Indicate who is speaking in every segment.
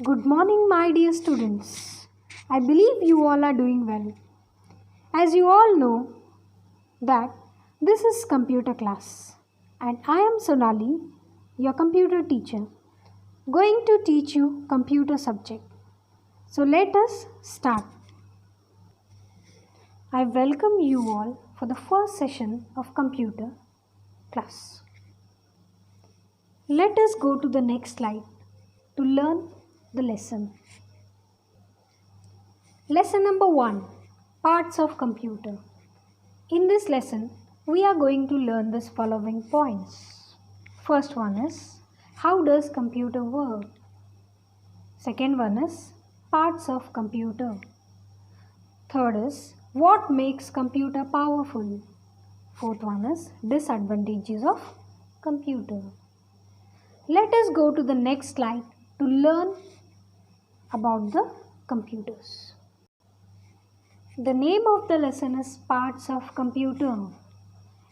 Speaker 1: Good morning, my dear students. I believe you all are doing well. As you all know that this is computer class and I am Sonali, your computer teacher, going to teach you computer subject. So let us start. I welcome you all for the first session of computer class. Let us go to the next slide to learn the lesson. Lesson number 1, Parts of Computer. In this lesson, we are going to learn the following points. First one is, how does computer work? Second one is, parts of computer. Third is, what makes computer powerful? Fourth one is, disadvantages of computer. Let us go to the next slide to learn about the computers. The name of the lesson is Parts of Computer.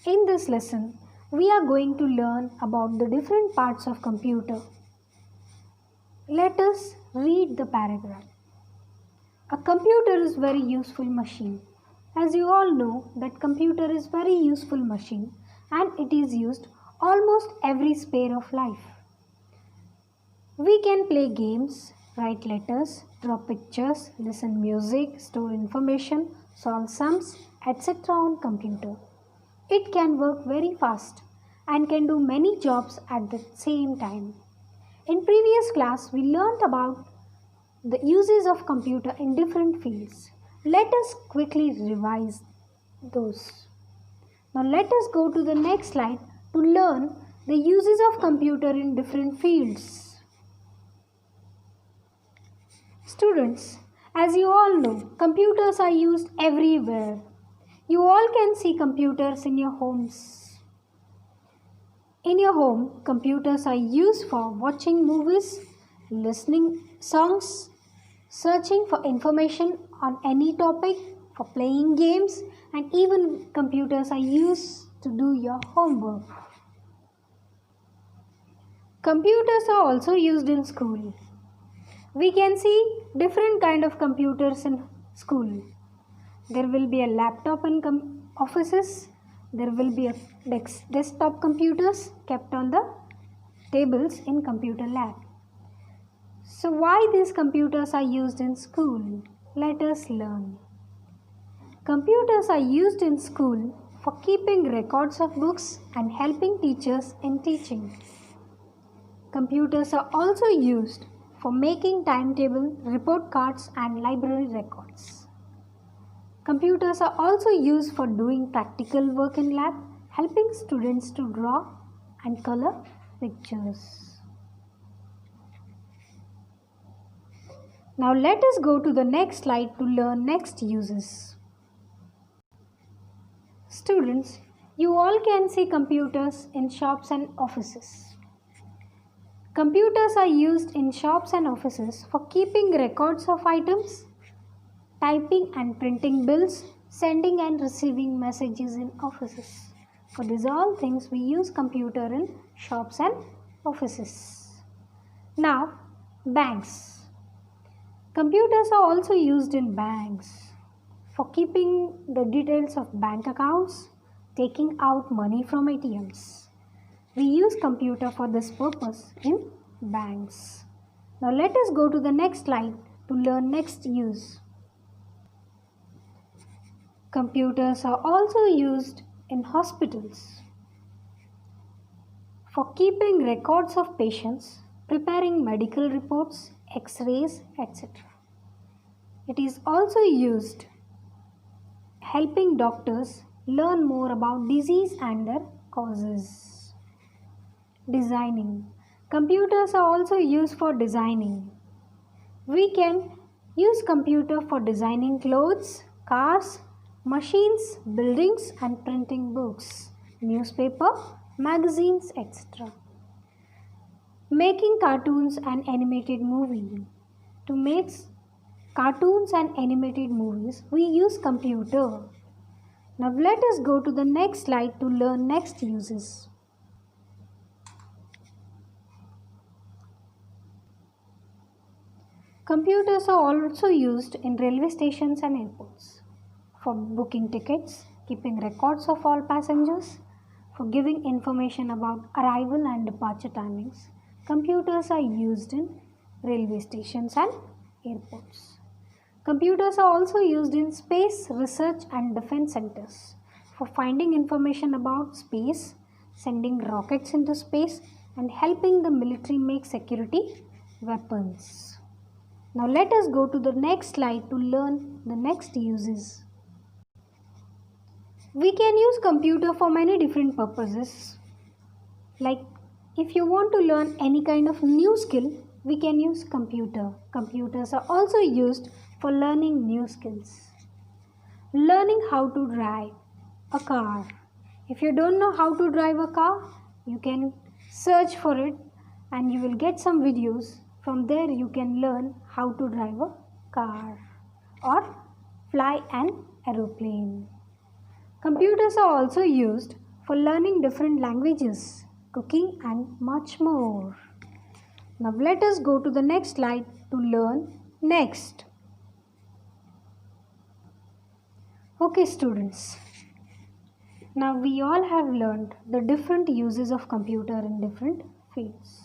Speaker 1: In this lesson, we are going to learn about the different parts of computer. Let us read the paragraph. A computer is very useful machine. As you all know that computer is very useful machine and it is used almost every sphere of life. We can play games, write letters, draw pictures, listen music, store information, solve sums, etc. on computer. It can work very fast and can do many jobs at the same time. In previous class, we learnt about the uses of computer in different fields. Let us quickly revise those. Now let us go to the next slide to learn the uses of computer in different fields. Students, as you all know, computers are used everywhere. You all can see computers in your homes. In your home, computers are used for watching movies, listening songs, searching for information on any topic, for playing games, and even computers are used to do your homework. Computers are also used in school. We can see different kind of computers in school. There will be a laptop in offices. There will be a desktop computers kept on the tables in computer lab. So why these computers are used in school? Let us learn. Computers are used in school for keeping records of books and helping teachers in teaching. Computers are also used for making timetable, report cards and library records. Computers are also used for doing practical work in lab, helping students to draw and color pictures. Now let us go to the next slide to learn next uses. Students, you all can see computers in shops and offices. Computers are used in shops and offices for keeping records of items, typing and printing bills, sending and receiving messages in offices. For these all things we use computer in shops and offices. Now, banks. Computers are also used in banks for keeping the details of bank accounts, taking out money from ATMs. We use computer for this purpose in banks. Now let us go to the next slide to learn next use. Computers are also used in hospitals for keeping records of patients, preparing medical reports, x-rays, etc. It is also used helping doctors learn more about disease and their causes. Designing. Computers are also used for designing. We can use computer for designing clothes, cars, machines, buildings and printing books, newspaper, magazines, etc. Making cartoons and animated movie. To make cartoons and animated movies, we use computer. Now let us go to the next slide to learn next uses. Computers are also used in railway stations and airports for booking tickets, keeping records of all passengers, for giving information about arrival and departure timings. Computers are used in railway stations and airports. Computers are also used in space research and defense centers for finding information about space, sending rockets into space, and helping the military make security weapons. Now let us go to the next slide to learn the next uses. We can use computer for many different purposes. Like if you want to learn any kind of new skill, we can use computer. Computers are also used for learning new skills. Learning how to drive a car. If you don't know how to drive a car, you can search for it and you will get some videos. From there you can learn how to drive a car or fly an aeroplane. Computers are also used for learning different languages, cooking and much more. Now let us go to the next slide to learn next. Okay students, now we all have learned the different uses of computer in different fields.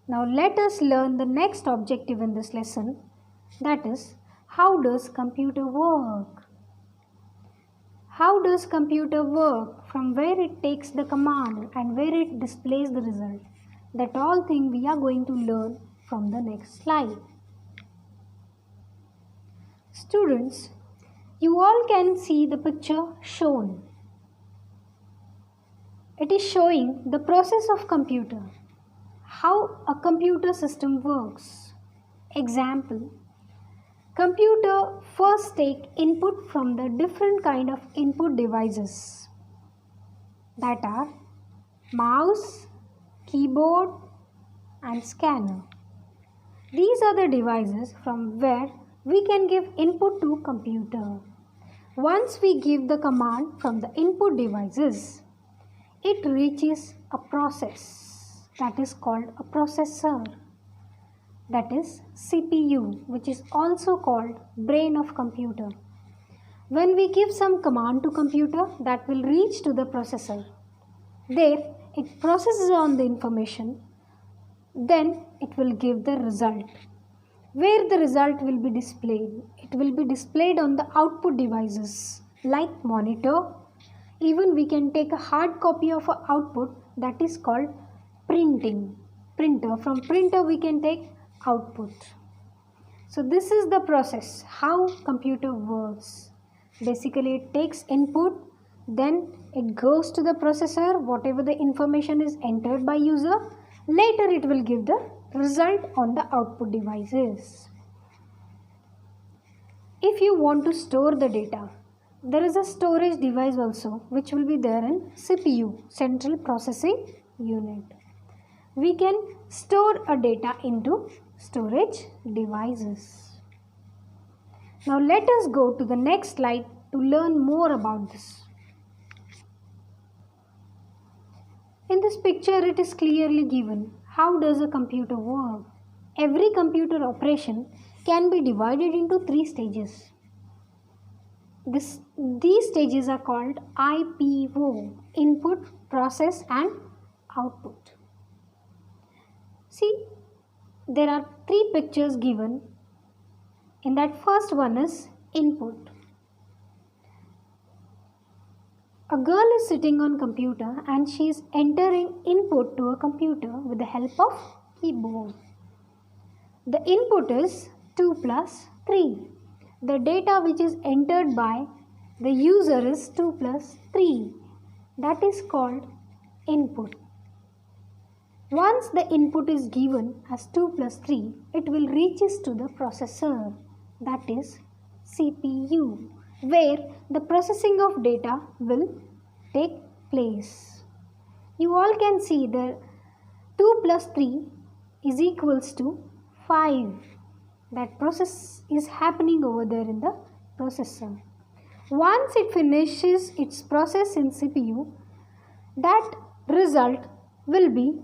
Speaker 1: Now let us learn the next objective in this lesson, that is, how does computer work? How does computer work, from where it takes the command and where it displays the result? That all thing we are going to learn from the next slide. Students, you all can see the picture shown. It is showing the process of computer, how a computer system works. Example, computer first take input from the different kind of input devices that are mouse, keyboard and scanner. These are the devices from where we can give input to computer. Once we give the command from the input devices, it reaches a process that is called a processor, that is CPU, which is also called brain of computer. When we give some command to computer, that will reach to the processor. There it processes on the information, then it will give the result. Where the result will be displayed? It will be displayed on the output devices like monitor. Even we can take a hard copy of an output, that is called printer. From printer we can take output. So this is the process, how computer works. Basically it takes input, then it goes to the processor, whatever the information is entered by user, later it will give the result on the output devices. If you want to store the data, there is a storage device also which will be there in CPU, Central Processing Unit. We can store a data into storage devices. Now let us go to the next slide to learn more about this. In this picture it is clearly given how does a computer work. Every computer operation can be divided into 3 stages. These stages are called IPO, input, process and output. See, there are 3 pictures given. In that first one is input. A girl is sitting on computer and she is entering input to a computer with the help of keyboard. The input is 2 plus 3. The data which is entered by the user is 2 plus 3. That is called input. Once the input is given as 2 plus 3, it will reaches to the processor, that is CPU, where the processing of data will take place. You all can see that 2 plus 3 is equals to 5. That process is happening over there in the processor. Once it finishes its process in CPU, that result will be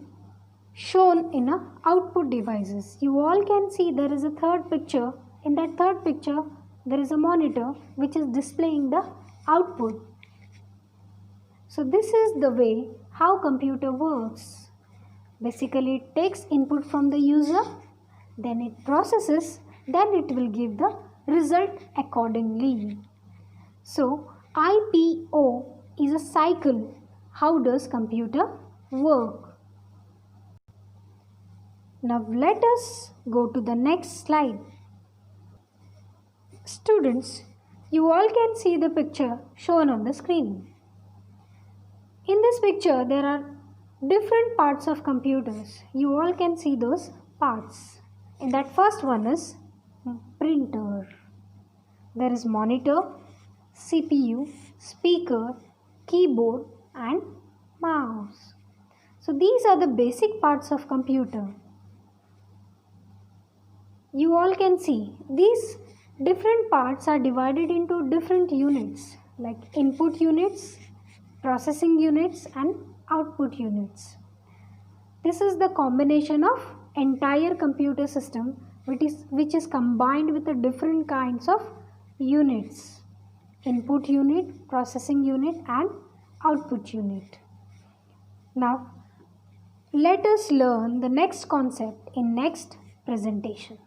Speaker 1: shown in a output devices. You all can see there is a third picture. In that third picture, there is a monitor which is displaying the output. So this is the way how computer works. Basically, it takes input from the user, then it processes, then it will give the result accordingly. So IPO is a cycle. How does computer work? Now let us go to the next slide. Students, you all can see the picture shown on the screen. In this picture, there are different parts of computers. You all can see those parts. In that first one is printer. There is monitor, CPU, speaker, keyboard and mouse. So these are the basic parts of computer. You all can see these different parts are divided into different units like input units, processing units and output units. This is the combination of entire computer system which is combined with the different kinds of units: input unit, processing unit and output unit. Now let us learn the next concept in next presentation.